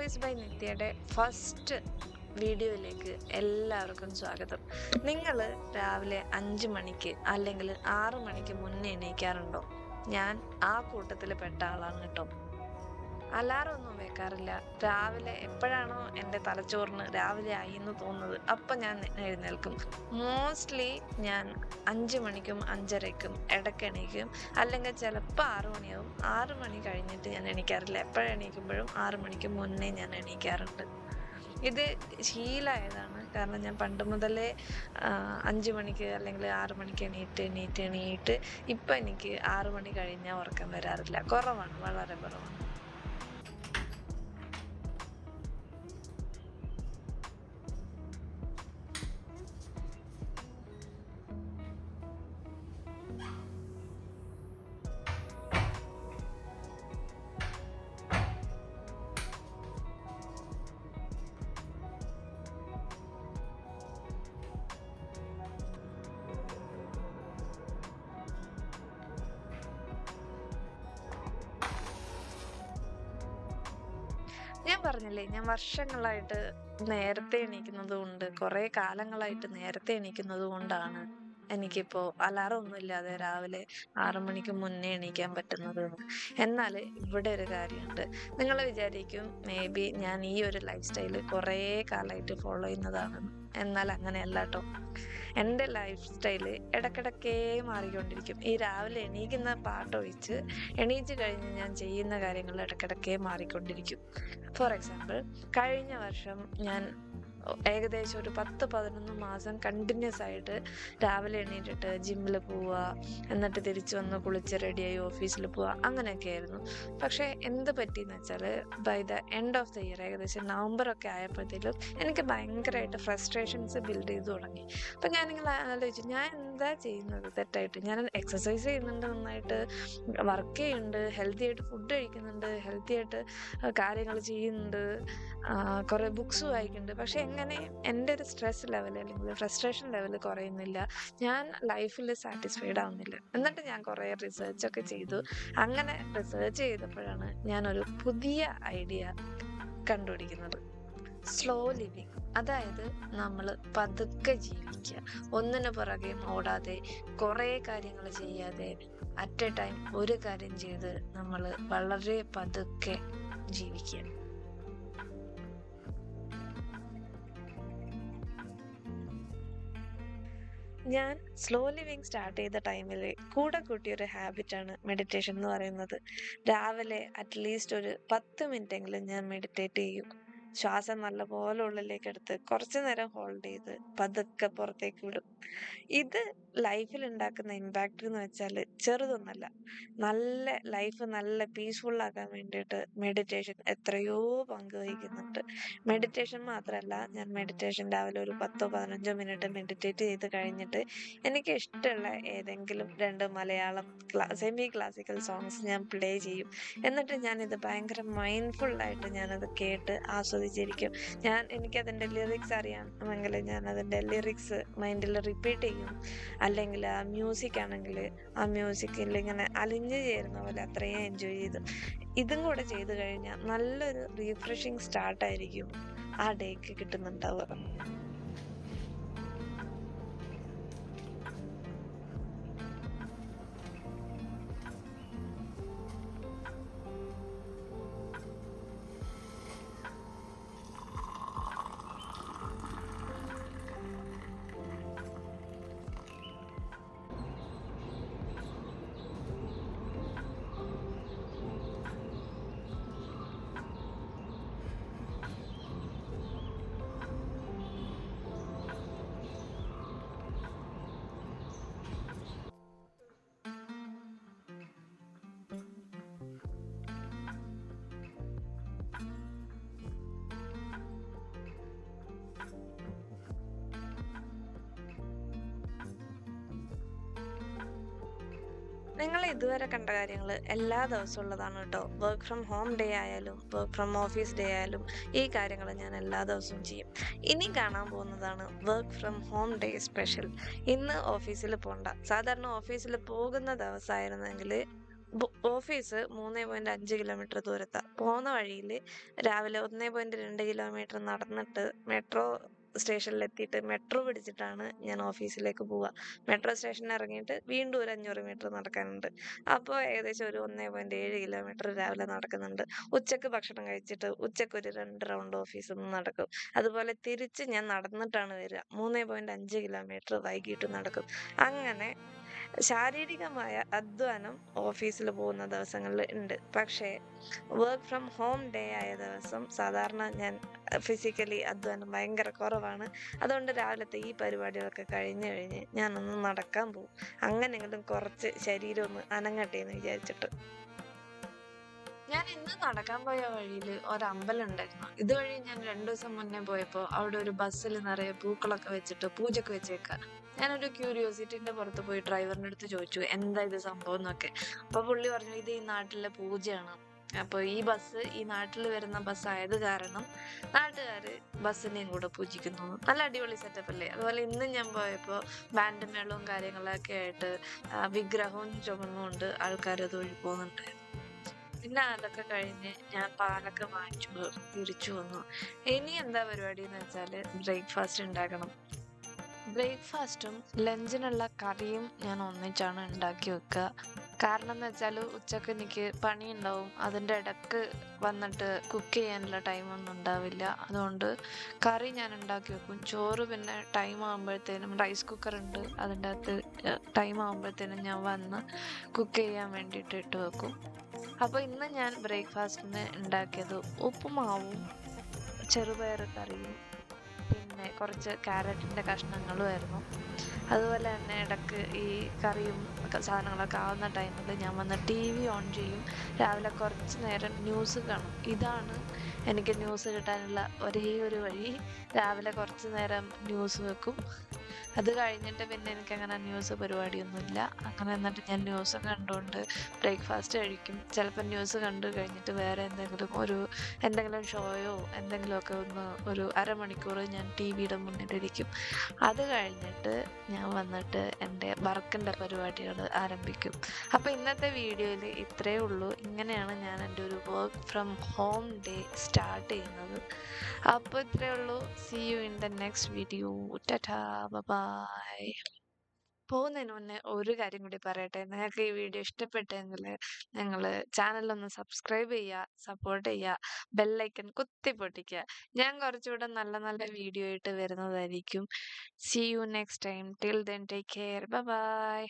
Office by നിത്യയുടെ first വീഡിയോയിലേക്ക് എല്ലാവർക്കും സ്വാഗതം. നിങ്ങൾ രാവിലെ 5 മണിക്ക് അല്ലെങ്കിൽ 6 മണിക്ക് മുന്നേ എണീക്കാറുണ്ടോ? ഞാൻ ആ കൂട്ടത്തിൽ പെട്ട ആളാണ് കേട്ടോ. അലാറം ഒന്നും വെക്കാറില്ല. രാവിലെ എപ്പോഴാണോ എൻ്റെ തലച്ചോറിന് രാവിലെ ആയി എന്ന് തോന്നുന്നത് അപ്പം ഞാൻ എഴുന്നേൽക്കും. മോസ്റ്റ്ലി ഞാൻ 5 മണിക്കും 5:30ക്കും ഇടയ്ക്ക് എണീക്കും. അല്ലെങ്കിൽ ചിലപ്പോൾ 6 മണിയാവും. 6 മണി കഴിഞ്ഞിട്ട് ഞാൻ എണീക്കാറില്ല. എപ്പോഴെണീക്കുമ്പോഴും 6 മണിക്ക് മുന്നേ ഞാൻ എണീക്കാറുണ്ട്. ഇത് ശീലമായതാണ്. കാരണം ഞാൻ പണ്ട് മുതലേ 5 മണിക്ക് അല്ലെങ്കിൽ 6 മണിക്ക് എണീറ്റ് ഇപ്പം എനിക്ക് 6 മണി കഴിഞ്ഞാൽ ഉറക്കം വരാറില്ല. കുറവാണ്, വളരെ കുറവാണ്. ഞാൻ പറഞ്ഞില്ലേ, ഞാൻ വർഷങ്ങളായിട്ട് നേരത്തെ എണീക്കുന്നത് കൊണ്ട്, കുറേ കാലങ്ങളായിട്ട് നേരത്തെ എണീക്കുന്നത് കൊണ്ടാണ് എനിക്കിപ്പോ അലാറം ഒന്നുമില്ലാതെ രാവിലെ 6 മണിക്ക് മുന്നേ എണീക്കാൻ പറ്റുന്നത് എന്ന്. എന്നാൽ ഇവിടെ ഒരു കാര്യമുണ്ട്. നിങ്ങൾ വിചാരിക്കും മേ ബി ഞാൻ ഈ ഒരു ലൈഫ് സ്റ്റൈല് കുറേ കാലമായിട്ട് ഫോളോ ചെയ്യുന്നതാണെന്ന്. എന്നാൽ അങ്ങനെയല്ല കേട്ടോ. എൻ്റെ ലൈഫ് സ്റ്റൈല് ഇടയ്ക്കിടയ്ക്കേ മാറിക്കൊണ്ടിരിക്കും. ഈ രാവിലെ എണീക്കുന്ന പാട്ടൊഴിച്ച് എണീറ്റ് കഴിഞ്ഞ് ഞാൻ ചെയ്യുന്ന കാര്യങ്ങൾ ഇടയ്ക്കിടയ്ക്കേ മാറിക്കൊണ്ടിരിക്കും. ഫോർ എക്സാമ്പിൾ, കഴിഞ്ഞ വർഷം ഞാൻ ഏകദേശം ഒരു 10-11 മാസം കണ്ടിന്യൂസ് ആയിട്ട് രാവിലെ എണീറ്റിട്ട് ജിമ്മിൽ പോവുക, എന്നിട്ട് തിരിച്ചു വന്ന് കുളിച്ച് റെഡിയായി ഓഫീസിൽ പോവുക, അങ്ങനെയൊക്കെ ആയിരുന്നു. പക്ഷേ എന്ത് പറ്റിയെന്ന് വെച്ചാൽ by the end of the year, ഏകദേശം നവംബറൊക്കെ ആയപ്പോഴത്തേക്കും എനിക്ക് ഭയങ്കരമായിട്ട് ഫ്രസ്ട്രേഷൻസ് ബിൽഡ് ചെയ്തു തുടങ്ങി. അപ്പം ഞാനിങ്ങനെ ആലോചിച്ചു, ഞാൻ എന്താ ചെയ്യുന്നത് തെറ്റായിട്ട്? ഞാൻ എക്സസൈസ് ചെയ്യുന്നുണ്ട്, നന്നായിട്ട് വർക്ക് ചെയ്യുന്നുണ്ട്, ഹെൽത്തി ആയിട്ട് ഫുഡ് കഴിക്കുന്നുണ്ട്, ഹെൽത്തി ആയിട്ട് കാര്യങ്ങൾ ചെയ്യുന്നുണ്ട്, കുറേ ബുക്സ് വായിക്കുന്നുണ്ട്. പക്ഷെ എങ്ങനെ എൻ്റെ ഒരു സ്ട്രെസ് ലെവൽ അല്ലെങ്കിൽ ഫ്രസ്ട്രേഷൻ ലെവൽ കുറയുന്നില്ല. ഞാൻ ലൈഫിൽ സാറ്റിസ്ഫൈഡ് ആവുന്നില്ല. എന്നിട്ട് ഞാൻ കുറേ റിസർച്ചൊക്കെ ചെയ്തു. അങ്ങനെ റിസർച്ച് ചെയ്തപ്പോഴാണ് ഞാനൊരു പുതിയ ഐഡിയ കണ്ടുപിടിക്കുന്നത്. Slow living. അതായത് നമ്മൾ പതുക്കെ ജീവിക്കുക, ഒന്നിനു പുറകെ ഓടാതെ, കുറേ കാര്യങ്ങൾ ചെയ്യാതെ, അറ്റ് എ ടൈം ഒരു കാര്യം ചെയ്ത് നമ്മൾ വളരെ പതുക്കെ ജീവിക്കുക. ഞാൻ സ്ലോ ലിവിങ് സ്റ്റാർട്ട് ചെയ്ത ടൈമിൽ കൂടെ കൂട്ടിയൊരു ഹാബിറ്റാണ് മെഡിറ്റേഷൻ എന്ന് പറയുന്നത്. രാവിലെ അറ്റ്ലീസ്റ്റ് ഒരു 10 മിനിറ്റെങ്കിലും ഞാൻ മെഡിറ്റേറ്റ് ചെയ്യും. ശ്വാസം നല്ലപോലെ ഉള്ളിലേക്ക് എടുത്ത് കുറച്ചു നേരം ഹോൾഡ് ചെയ്ത് പതുക്കെ പുറത്തേക്ക് വിടും. ഇത് ലൈഫിൽ ഉണ്ടാക്കുന്ന ഇമ്പാക്റ്റ് എന്ന് വെച്ചാൽ ചെറുതൊന്നല്ല. ലൈഫ് നല്ല പീസ്ഫുൾ ആക്കാൻ വേണ്ടിയിട്ട് മെഡിറ്റേഷൻ എത്രയോ പങ്ക് വഹിക്കുന്നുണ്ട്. മെഡിറ്റേഷൻ മാത്രമല്ല, ഞാൻ മെഡിറ്റേഷൻ രാവിലെ ഒരു 10-15 മിനിറ്റ് മെഡിറ്റേറ്റ് ചെയ്ത് കഴിഞ്ഞിട്ട് എനിക്ക് ഇഷ്ടമുള്ള ഏതെങ്കിലും 2 മലയാളം സെമി ക്ലാസിക്കൽ സോങ്സ് ഞാൻ പ്ലേ ചെയ്യും. എന്നിട്ട് ഞാനിത് ഭയങ്കര മൈൻഡ്ഫുള്ളായിട്ട് ഞാനത് കേട്ട് ആസ്വദിച്ചിരിക്കും. എനിക്കതിൻ്റെ ലിറിക്സ് അറിയാമെങ്കിൽ ഞാൻ അതിൻ്റെ ലിറിക്സ് മൈൻഡിൽ റിപ്പീറ്റ് ചെയ്യും. അല്ലെങ്കിൽ ആ മ്യൂസിക് ആണെങ്കിൽ ആ മ്യൂസിക്കിൽ ഇങ്ങനെ അലിഞ്ഞു ചേരുന്ന പോലെ അത്രയും എൻജോയ് ചെയ്തു. ഇതും കൂടെ ചെയ്തു കഴിഞ്ഞാൽ നല്ലൊരു റീഫ്രഷിങ് സ്റ്റാർട്ടായിരിക്കും ആ ഡേക്ക് കിട്ടുന്നുണ്ടാവുക. നിങ്ങൾ ഇതുവരെ കണ്ട കാര്യങ്ങൾ എല്ലാ ദിവസവും ഉള്ളതാണ് കേട്ടോ. വർക്ക് ഫ്രം ഹോം ഡേ ആയാലും വർക്ക് ഫ്രം ഓഫീസ് ഡേ ആയാലും ഈ കാര്യങ്ങൾ ഞാൻ എല്ലാ ദിവസവും ചെയ്യും. ഇനി കാണാൻ പോകുന്നതാണ് work from home day special. ഇന്ന് ഓഫീസിൽ പോകണ്ട. സാധാരണ ഓഫീസിൽ പോകുന്ന ദിവസമായിരുന്നെങ്കിൽ ഓഫീസ് 3.5 കിലോമീറ്റർ ദൂരത്താ. പോന്ന വഴിയില് രാവിലെ 1.2 കിലോമീറ്റർ നടന്നിട്ട് മെട്രോ സ്റ്റേഷനിലെത്തിയിട്ട് മെട്രോ പിടിച്ചിട്ടാണ് ഞാൻ ഓഫീസിലേക്ക് പോവാ. മെട്രോ സ്റ്റേഷനിൽ ഇറങ്ങിയിട്ട് വീണ്ടും ഒരു 500 മീറ്റർ നടക്കാനുണ്ട്. അപ്പോൾ ഏകദേശം ഒരു 1.7 കിലോമീറ്റർ രാവിലെ നടക്കുന്നുണ്ട്. ഉച്ചക്ക് ഭക്ഷണം കഴിച്ചിട്ട് ഉച്ചക്ക് ഒരു 2 റൗണ്ട് ഓഫീസിൽ നിന്ന് നടക്കും. അതുപോലെ തിരിച്ച് ഞാൻ നടന്നിട്ടാണ് വരിക. 3.5 കിലോമീറ്റർ വൈകിട്ട് നടക്കും. അങ്ങനെ ശാരീരികമായ അധ്വാനം ഓഫീസിൽ പോകുന്ന ദിവസങ്ങളിൽ ഉണ്ട്. പക്ഷേ വർക്ക് ഫ്രം ഹോം ഡേ ആയ ദിവസം സാധാരണ ഞാൻ ഫിസിക്കലി അധ്വാനം ഭയങ്കര കുറവാണ്. അതുകൊണ്ട് രാവിലത്തെ ഈ പരിപാടികളൊക്കെ കഴിഞ്ഞ് ഞാനൊന്ന് നടക്കാൻ പോകും. അങ്ങനെയെങ്കിലും കുറച്ച് ശരീരം ഒന്ന് അനങ്ങട്ടെ എന്ന് വിചാരിച്ചിട്ട്. ഞാൻ ഇന്ന് നടക്കാൻ പോയ വഴിയില് ഒരമ്പലം ഉണ്ടായിരുന്നു. ഇതുവഴി ഞാൻ 2 ദിവസം മുന്നേ പോയപ്പോ അവിടെ ഒരു ബസ്സില് നിറയെ പൂക്കളൊക്കെ വെച്ചിട്ട് പൂജക്ക് വെച്ചേക്കാ. ഞാനൊരു ക്യൂരിയോസിറ്റിന്റെ പുറത്ത് പോയി ഡ്രൈവറിന്റെ അടുത്ത് ചോദിച്ചു എന്താ ഇത് സംഭവം എന്നൊക്കെ. അപ്പൊ പുള്ളി പറഞ്ഞു ഇത് ഈ നാട്ടിലെ പൂജയാണ്. അപ്പൊ ഈ ബസ് ഈ നാട്ടിൽ വരുന്ന ബസ് ആയത് കാരണം നാട്ടുകാര് ബസ്സിനെയും കൂടെ പൂജിക്കുന്നു. നല്ല അടിപൊളി സെറ്റപ്പ് അല്ലേ? അതുപോലെ ഇന്ന് ഞാൻ പോയപ്പോ ബാൻഡ് മേളവും കാര്യങ്ങളൊക്കെ ആയിട്ട് വിഗ്രഹവും ചുമന്നുകൊണ്ട് ആൾക്കാർ അതുവഴി പോകുന്നുണ്ട്. പിന്നെ അതൊക്കെ കഴിഞ്ഞ് ഞാൻ പാലൊക്കെ വാങ്ങിച്ചു തിരിച്ചു വന്നു. ഇനി എന്താ പരിപാടിന്ന് വെച്ചാല് ബ്രേക്ക്ഫാസ്റ്റ് ഉണ്ടാക്കണം. ബ്രേക്ക്ഫാസ്റ്റും ലഞ്ചിനുള്ള കറിയും ഞാൻ ഒന്നിച്ചാണ് ഉണ്ടാക്കി വെക്കുക. കാരണം എന്ന് വെച്ചാൽ ഉച്ചക്ക് എനിക്ക് പണിയുണ്ടാവും. അതിൻ്റെ ഇടക്ക് വന്നിട്ട് കുക്ക് ചെയ്യാനുള്ള ടൈമൊന്നും ഉണ്ടാവില്ല. അതുകൊണ്ട് കറി ഞാൻ ഉണ്ടാക്കി വെക്കും. ചോറ് പിന്നെ ടൈം ആകുമ്പോഴത്തേനും റൈസ് കുക്കർ ഉണ്ട്, അതിൻ്റെ അകത്ത് ടൈം ആകുമ്പോഴത്തേനും ഞാൻ വന്ന് കുക്ക് ചെയ്യാൻ വേണ്ടിയിട്ട് ഇട്ട് വെക്കും. അപ്പോൾ ഇന്ന് ഞാൻ ബ്രേക്ക്ഫാസ്റ്റിന് ഉണ്ടാക്കിയത് ഉപ്പുമാവും ചെറുപയർ കറിയും പിന്നെ കുറച്ച് ക്യാരറ്റിൻ്റെ കഷ്ണങ്ങളുമായിരുന്നു. അതുപോലെ തന്നെ ഇടയ്ക്ക് ഈ കറിയും സാധനങ്ങളൊക്കെ ആവുന്ന ടൈമിൽ ഞാൻ വന്ന് TV ഓൺ ചെയ്യും. രാവിലെ കുറച്ച് നേരം ന്യൂസ് കാണും. ഇതാണ് എനിക്ക് ന്യൂസ് കിട്ടാനുള്ള ഒരേ ഒരു വഴി. രാവിലെ കുറച്ച് നേരം ന്യൂസ് വെക്കും. അത് കഴിഞ്ഞിട്ട് പിന്നെ എനിക്കങ്ങനെ ന്യൂസ് പരിപാടിയൊന്നുമില്ല. അങ്ങനെ എന്നിട്ട് ഞാൻ ന്യൂസ് കണ്ടുകൊണ്ട് ബ്രേക്ക്ഫാസ്റ്റ് കഴിക്കും. ചിലപ്പോൾ ന്യൂസ് കണ്ടു കഴിഞ്ഞിട്ട് വേറെ എന്തെങ്കിലും ഷോയോ എന്തെങ്കിലുമൊക്കെ ഒന്ന് ഒരു അരമണിക്കൂർ ഞാൻ TVയുടെ മുന്നിലിരിക്കും. അത് കഴിഞ്ഞിട്ട് ഞാൻ വന്നിട്ട് എൻ്റെ വർക്കിൻ്റെ പരിപാടികൾ ആരംഭിക്കും. അപ്പോൾ ഇന്നത്തെ വീഡിയോയിൽ ഇത്രയേ ഉള്ളൂ. ഇങ്ങനെയാണ് ഞാൻ എൻ്റെ ഒരു work from home day start ചെയ്യുന്നത്. അപ്പോൾ ഇത്രയേ ഉള്ളൂ. See you in the next video. ടാറ്റാ, ബൈ. പോകുന്നതിന് മുന്നേ ഒരു കാര്യം കൂടി പറയട്ടെ. നിങ്ങൾക്ക് ഈ വീഡിയോ ഇഷ്ടപ്പെട്ടെങ്കിൽ നിങ്ങൾ ചാനലൊന്ന് സബ്സ്ക്രൈബ് ചെയ്യുക, സപ്പോർട്ട് ചെയ്യുക, ബെല്ലൈക്കൺ കുത്തി പൊട്ടിക്കുക. ഞാൻ കുറച്ചുകൂടെ നല്ല നല്ല വീഡിയോ ആയിട്ട് വരുന്നതായിരിക്കും. See you next time. Till then take care. By.